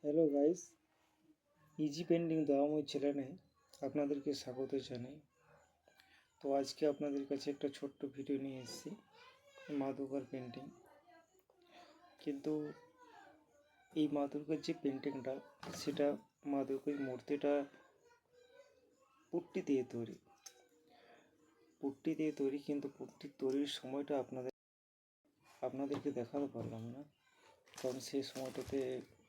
Hello guys, easy painting দয়াময় চ্যানেলে আপনাদেরকে স্বাগত জানাই। তো আজকে আপনাদের কাছে একটা ছোট্ট ভিডিও নিয়ে এসেছি মা দুর্গার পেন্টিং। কিন্তু এই মা দুর্গার যে পেন্টিংটা, সেটা মা দুর্গার মূর্তিটা পুট্টি দিয়ে তৈরি, কিন্তু পুট্টির তৈরির সময়টা আপনাদেরকে দেখাতে পারলাম না, কারণ সেই সময়টাতে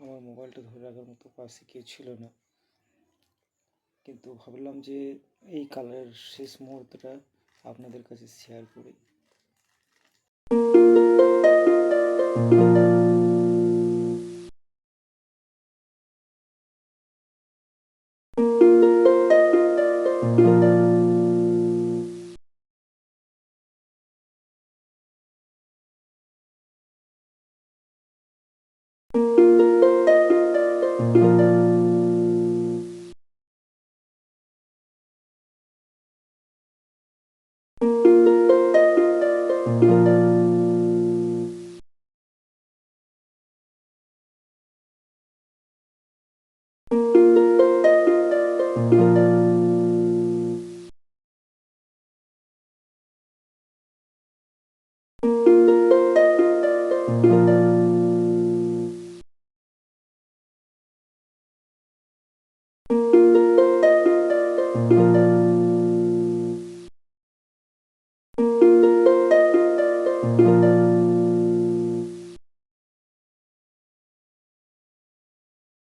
আমার মোবাইলটা ধরে রাখার মতো পাশে কেউ ছিল না। কিন্তু ভাবলাম যে এই কালারের শেষ মুহূর্তটা আপনাদের কাছে শেয়ার করি।